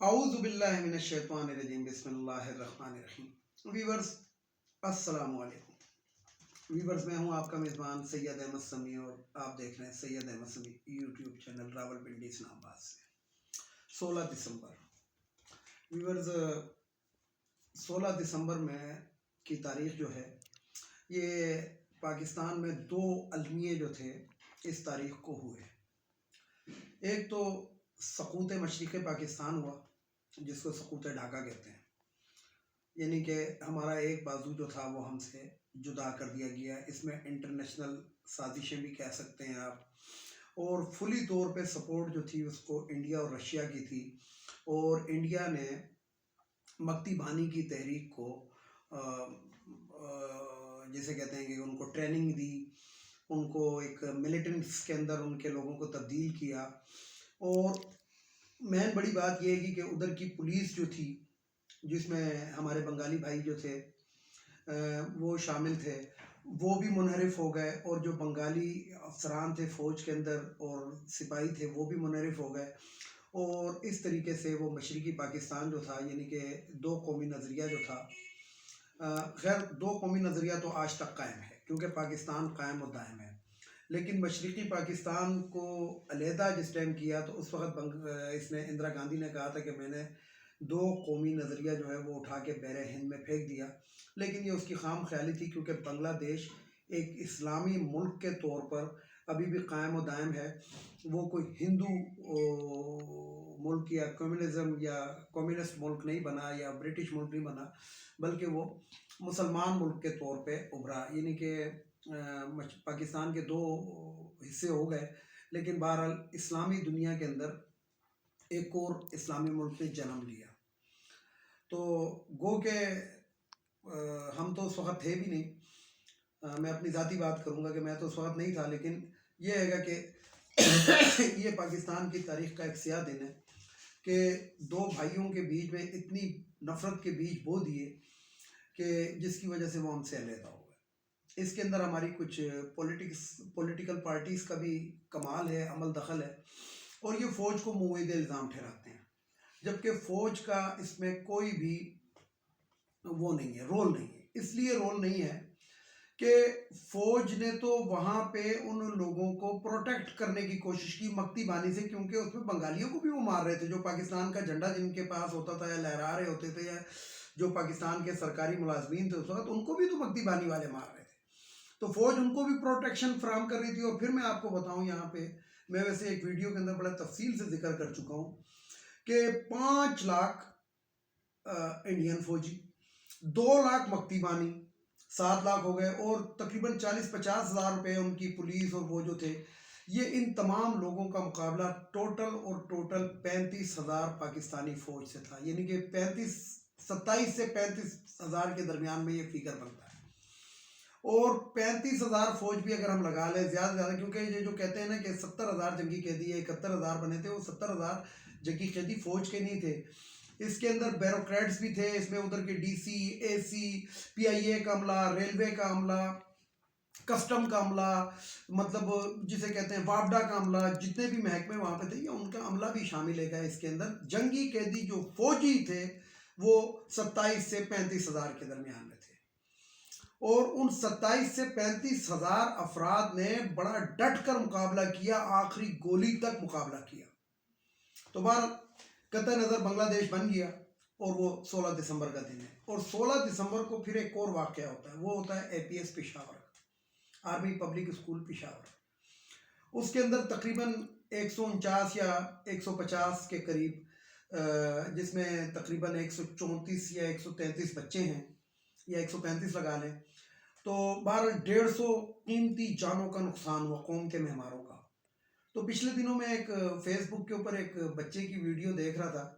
اعوذ باللہ من الشیطان الرجیم بسم اللہ الرحمن الرحیم. ویورز السلام علیکم. ویورز میں ہوں آپ کا میزبان سید احمد سمیع اور آپ دیکھ رہے ہیں سید احمد سمیع یوٹیوب چینل راولپنڈی اسلام آباد سے. 16 دسمبر ویورز 16 دسمبر میں کی تاریخ جو ہے یہ پاکستان میں دو المیے جو تھے اس تاریخ کو ہوئے. ایک تو سقوط مشرق پاکستان ہوا جس کو سقوط ڈھاکہ کہتے ہیں، یعنی کہ ہمارا ایک بازو جو تھا وہ ہم سے جدا کر دیا گیا. اس میں انٹرنیشنل سازشیں بھی کہہ سکتے ہیں آپ، اور فلی طور پہ سپورٹ جو تھی اس کو انڈیا اور رشیا کی تھی، اور انڈیا نے مکتی بانی کی تحریک کو جسے کہتے ہیں کہ ان کو ٹریننگ دی، ان کو ایک ملیٹنٹس کے اندر ان کے لوگوں کو تبدیل کیا. اور مین بڑی بات یہ ہے کہ ادھر کی پولیس جو تھی جس میں ہمارے بنگالی بھائی جو تھے وہ شامل تھے، وہ بھی منحرف ہو گئے، اور جو بنگالی افسران تھے فوج کے اندر اور سپاہی تھے وہ بھی منحرف ہو گئے. اور اس طریقے سے وہ مشرقی پاکستان جو تھا، یعنی کہ دو قومی نظریہ جو تھا، خیر دو قومی نظریہ تو آج تک قائم ہے کیونکہ پاکستان قائم و دائم ہے، لیکن مشرقی پاکستان کو علیحدہ جس ٹائم کیا تو اس وقت اس نے اندرا گاندھی نے کہا تھا کہ میں نے دو قومی نظریہ جو ہے وہ اٹھا کے بحر ہند میں پھینک دیا، لیکن یہ اس کی خام خیالی تھی کیونکہ بنگلہ دیش ایک اسلامی ملک کے طور پر ابھی بھی قائم و دائم ہے. وہ کوئی ہندو ملک یا کمیونزم یا کمیونسٹ ملک نہیں بنا یا برٹش ملک نہیں بنا، بلکہ وہ مسلمان ملک کے طور پہ ابھرا. یعنی کہ پاکستان کے دو حصے ہو گئے، لیکن بہرحال اسلامی دنیا کے اندر ایک اور اسلامی ملک نے جنم لیا. تو گو کہ ہم تو اس وقت تھے بھی نہیں. میں اپنی ذاتی بات کروں گا کہ میں تو اس وقت نہیں تھا، لیکن یہ ہے گا کہ یہ پاکستان کی تاریخ کا ایک سیاہ دن ہے کہ دو بھائیوں کے بیچ میں اتنی نفرت کے بیج بو دیے کہ جس کی وجہ سے وہ ہم سے علیحدہ ہو گئے. اس کے اندر ہماری کچھ پولیٹیکل پارٹیز کا بھی کمال ہے، عمل دخل ہے، اور یہ فوج کو موعد الزام ٹھہراتے ہیں، جبکہ فوج کا اس میں کوئی بھی وہ نہیں ہے، رول نہیں ہے. اس لیے رول نہیں ہے کہ فوج نے تو وہاں پہ ان لوگوں کو پروٹیکٹ کرنے کی کوشش کی مکتی بانی سے، کیونکہ اس میں بنگالیوں کو بھی وہ مار رہے تھے جو پاکستان کا جھنڈا جن کے پاس ہوتا تھا یا لہرا رہے ہوتے تھے، یا جو پاکستان کے سرکاری ملازمین تھے اس وقت، ان کو بھی تو مکتی بانی والے مار رہے تھے. تو فوج ان کو بھی پروٹیکشن فراہم کر رہی تھی. اور پھر میں آپ کو بتاؤں، یہاں پہ میں ویسے ایک ویڈیو کے اندر بڑا تفصیل سے ذکر کر چکا ہوں کہ 5 لاکھ انڈین فوجی، 2 لاکھ مکتی بانی، 7 لاکھ ہو گئے، اور تقریباً 40-50 ہزار روپے ان کی پولیس اور وہ جو تھے. یہ ان تمام لوگوں کا مقابلہ ٹوٹل 35,000 پاکستانی فوج سے تھا. یعنی کہ 27 سے 35 ہزار کے درمیان میں یہ فگر بنتا ہے. اور 35,000 فوج بھی اگر ہم لگا لیں زیادہ زیادہ، کیونکہ یہ جو کہتے ہیں نا کہ 70,000 جنگی قیدی ہے، 71,000 بنے تھے، وہ 70,000 جنگی قیدی فوج کے نہیں تھے. اس کے اندر بیوروکریٹس بھی تھے، اس میں ادھر کے ڈی سی، اے سی، پی آئی اے کا عملہ، ریلوے کا عملہ، کسٹم کا عملہ، مطلب جسے کہتے ہیں وابڈا کا عملہ، جتنے بھی محکمے وہاں پہ تھے یہ ان کا عملہ بھی شامل ہے گا اس کے اندر. جنگی قیدی جو فوجی تھے وہ 27 سے 35 ہزار کے درمیان میں تھے، اور ان 27 سے 35 ہزار افراد نے بڑا ڈٹ کر مقابلہ کیا، آخری گولی تک مقابلہ کیا. تو بہرحال قطع نظر بنگلہ دیش بن گیا، اور وہ 16 دسمبر کا دن ہے. اور 16 دسمبر کو پھر ایک اور واقعہ ہوتا ہے، وہ ہوتا ہے A P S Peshawar, army public school Peshawar. اس کے اندر تقریباً 149 یا 150 کے قریب، جس میں تقریباً 134 یا 133 بچے ہیں، یا 135 لگا لیں. تو 150 قیمتی جانوں کا نقصان ہوا، قوم کے مہمانوں کا. تو پچھلے دنوں میں ایک فیس بک کے اوپر ایک بچے کی ویڈیو دیکھ رہا تھا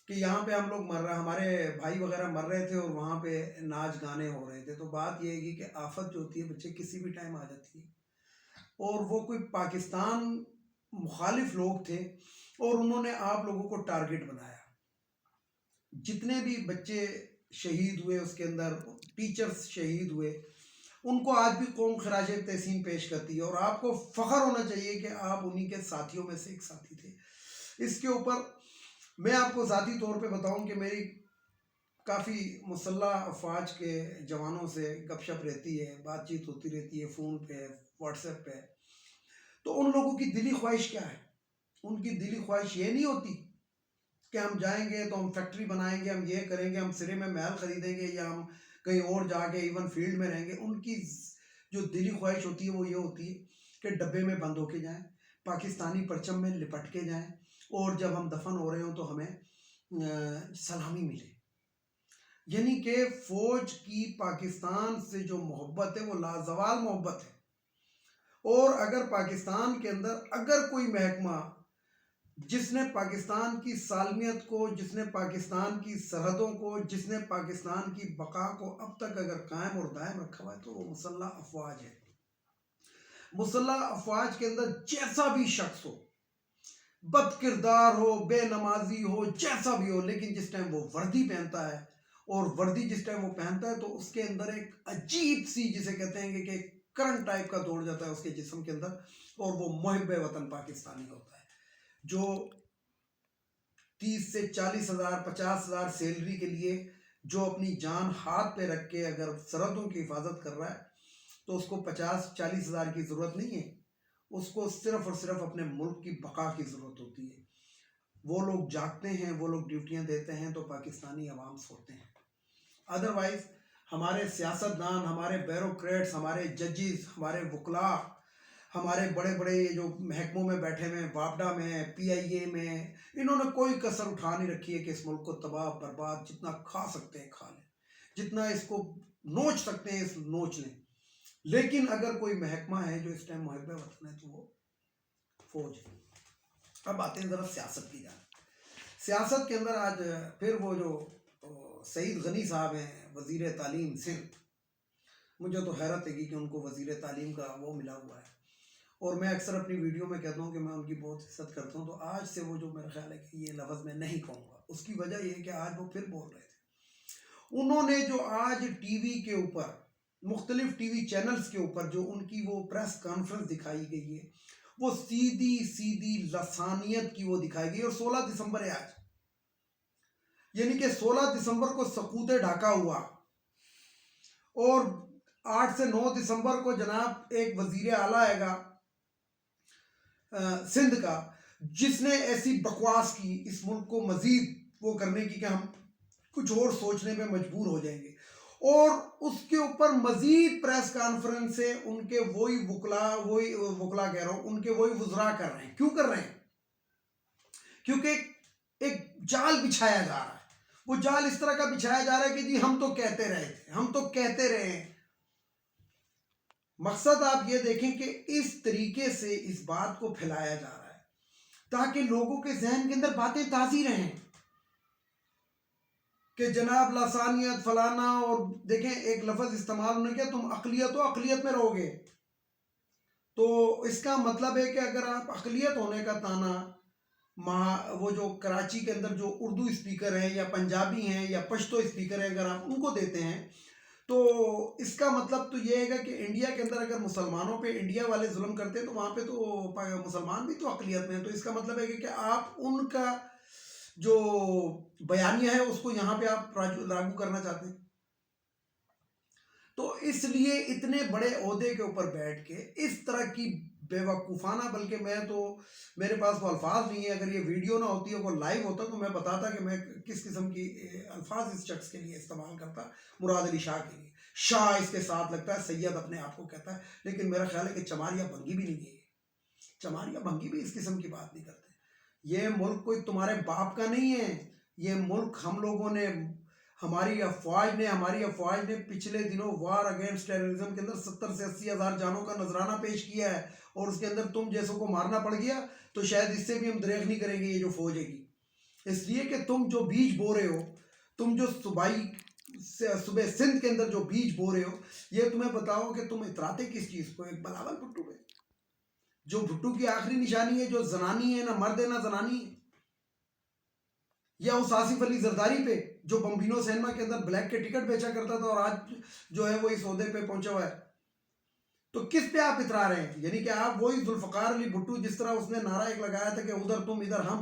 کہ یہاں پہ ہم لوگ ہمارے بھائی وغیرہ مر رہے تھے اور وہاں پہ ناچ گانے ہو رہے تھے. تو بات یہ ہے کہ آفت جو ہوتی ہے بچے کسی بھی ٹائم آ جاتی ہے، اور وہ کوئی پاکستان مخالف لوگ تھے اور انہوں نے آپ لوگوں کو ٹارگٹ بنایا. جتنے بھی بچے شہید ہوئے اس کے اندر، ٹیچرز شہید ہوئے، ان کو آج بھی قوم خراج تحسین پیش کرتی ہے، اور آپ کو فخر ہونا چاہیے کہ آپ انہی کے ساتھیوں میں سے ایک ساتھی تھے. اس کے اوپر میں آپ کو ذاتی طور پہ بتاؤں کہ میری کافی مسلح افواج کے جوانوں سے گپ شپ رہتی ہے، بات چیت ہوتی رہتی ہے، فون پہ، واٹس ایپ پہ. تو ان لوگوں کی دلی خواہش کیا ہے؟ ان کی دلی خواہش یہ نہیں ہوتی کہ ہم جائیں گے تو ہم فیکٹری بنائیں گے، ہم یہ کریں گے، ہم سرے میں محل خریدیں گے، یا ہم کہیں اور جا کے ایون فیلڈ میں رہیں گے. ان کی جو دلی خواہش ہوتی ہے وہ یہ ہوتی ہے کہ ڈبے میں بند ہو کے جائیں، پاکستانی پرچم میں لپٹ کے جائیں، اور جب ہم دفن ہو رہے ہوں تو ہمیں سلامی ملے. یعنی کہ فوج کی پاکستان سے جو محبت ہے وہ لازوال محبت ہے. اور اگر پاکستان کے اندر اگر کوئی محکمہ جس نے پاکستان کی سالمیت کو، جس نے پاکستان کی سرحدوں کو، جس نے پاکستان کی بقا کو اب تک اگر قائم اور دائم رکھا ہوا ہے تو وہ مسلح افواج ہے. مسلح افواج کے اندر جیسا بھی شخص ہو، بد کردار ہو، بے نمازی ہو، جیسا بھی ہو، لیکن جس ٹائم وہ وردی پہنتا ہے، اور وردی جس ٹائم وہ پہنتا ہے تو اس کے اندر ایک عجیب سی جسے کہتے ہیں کہ کرنٹ ٹائپ کا دوڑ جاتا ہے اس کے جسم کے اندر، اور وہ محب وطن پاکستانی ہوتا ہے جو 30 سے 40,000 50,000 سیلری کے لیے جو اپنی جان ہاتھ پہ رکھ کے اگر سرحدوں کی حفاظت کر رہا ہے تو اس کو 50-40,000 کی ضرورت نہیں ہے. اس کو صرف اور صرف اپنے ملک کی بقا کی ضرورت ہوتی ہے. وہ لوگ جاگتے ہیں، وہ لوگ ڈیوٹیاں دیتے ہیں تو پاکستانی عوام سوتے ہیں. ادروائز ہمارے سیاستدان، ہمارے بیوروکریٹس، ہمارے ججز، ہمارے وکلاء، ہمارے بڑے بڑے یہ جو محکموں میں بیٹھے ہوئے ہیں، واپڈا میں، پی آئی اے میں، انہوں نے کوئی کسر اٹھا نہیں رکھی ہے کہ اس ملک کو تباہ برباد جتنا کھا سکتے ہیں کھا لیں، جتنا اس کو نوچ سکتے ہیں اس نوچ لیں. لیکن اگر کوئی محکمہ ہے جو اس ٹائم محب وطن ہے تو وہ فوج ہے. اب آتے ہیں ذرا سیاست کی جانب. سیاست کے اندر آج پھر وہ جو سعید غنی صاحب ہیں وزیر تعلیم سندھ، مجھے تو حیرت ہے کہ ان کو وزیر تعلیم کا وہ ملا ہوا ہے، اور میں اکثر اپنی ویڈیو میں کہتا ہوں کہ میں ان کی بہت عزت کرتا ہوں. تو آج سے وہ جو میرا خیال ہے کہ یہ لفظ میں نہیں کہوں گا، اس کی وجہ یہ ہے کہ آج وہ پھر بول رہے تھے. انہوں نے جو آج ٹی وی کے اوپر، مختلف ٹی وی چینلز کے اوپر جو ان کی وہ پریس کانفرنس دکھائی گئی ہے، وہ سیدھی لسانیت کی وہ دکھائی گئی. اور 16 دسمبر ہے آج، یعنی کہ 16 دسمبر کو سقوط ڈھاکہ ہوا، اور 8 سے 9 دسمبر کو جناب ایک وزیر اعلیٰ آئے گا سندھ کا، جس نے ایسی بکواس کی اس ملک کو مزید وہ کرنے کی کہ ہم کچھ اور سوچنے میں مجبور ہو جائیں گے. اور اس کے اوپر مزید پریس کانفرنس سے ان کے وہی وکلا کہہ رہا ہوں، ان کے وہی وزراء کر رہے ہیں. کیوں کر رہے ہیں؟ کیونکہ ایک جال بچھایا جا رہا ہے. وہ جال اس طرح کا بچھایا جا رہا ہے کہ جی ہم تو کہتے رہے تھے، ہم تو کہتے رہے ہیں. مقصد آپ یہ دیکھیں کہ اس طریقے سے اس بات کو پھیلایا جا رہا ہے تاکہ لوگوں کے ذہن کے اندر باتیں تازی رہیں کہ جناب لسانیت فلانا. اور دیکھیں ایک لفظ استعمال انہوں نے کیا، تم اقلیت ہو، اقلیت میں رہو گے. تو اس کا مطلب ہے کہ اگر آپ اقلیت ہونے کا تانا وہ جو کراچی کے اندر جو اردو اسپیکر ہیں یا پنجابی ہیں یا پشتو اسپیکر ہیں، اگر آپ ان کو دیتے ہیں تو اس کا مطلب تو یہ ہے کہ انڈیا کے اندر اگر مسلمانوں پہ انڈیا والے ظلم کرتے ہیں تو وہاں پہ تو مسلمان بھی تو اقلیت میں ہیں. تو اس کا مطلب ہے کہ آپ ان کا جو بیانیہ ہے اس کو یہاں پہ آپ لاگو کرنا چاہتے ہیں. تو اس لیے اتنے بڑے عہدے کے اوپر بیٹھ کے اس طرح کی بے وقوفانہ، بلکہ میں تو میرے پاس وہ الفاظ نہیں ہے. اگر یہ ویڈیو نہ ہوتی ہے، وہ لائیو ہوتا تو میں بتاتا کہ میں کس قسم کی الفاظ اس شخص کے لیے استعمال کرتا. مراد علی شاہ کے لیے شاہ اس کے ساتھ لگتا ہے، سید اپنے آپ کو کہتا ہے، لیکن میرا خیال ہے کہ چماریہ بھنگی بھی نہیں ہے. چماریہ بھنگی بھی اس قسم کی بات نہیں کرتے. یہ ملک کوئی تمہارے باپ کا نہیں ہے. یہ ملک ہم لوگوں نے، ہماری افواج نے پچھلے دنوں وار اگینسٹ ٹیررزم کے اندر 70 سے 80 ہزار جانوں کا نذرانہ پیش کیا ہے، اور اس کے اندر تم جیسوں کو مارنا پڑ گیا تو شاید اس سے بھی ہم دریغ نہیں کریں گے یہ جو فوج ہے گی. اس لیے کہ تم جو بیج بو رہے ہو، تم جو صوبے سندھ کے اندر جو بیج بو رہے ہو، یہ تمہیں بتاؤ کہ تم اتراتے کس چیز کو؟ ایک بلاول بھٹو پہ، جو بھٹو کی آخری نشانی ہے، جو زنانی ہے، نہ مرد ہے نہ زنانی ہے. یا اس آصف علی زرداری پہ جو بمبینو سینما کے اندر بلیک کے ٹکٹ بیچا کرتا تھا اور آج جو ہے وہ اس عہدے پہ پہنچا ہوا ہے. تو کس پہ آپ اترا رہے ہیں؟ یعنی کہ آپ وہی ذوالفقار علی بھٹو، جس طرح اس نے نعرہ ایک لگایا تھا کہ ادھر تم ادھر ہم،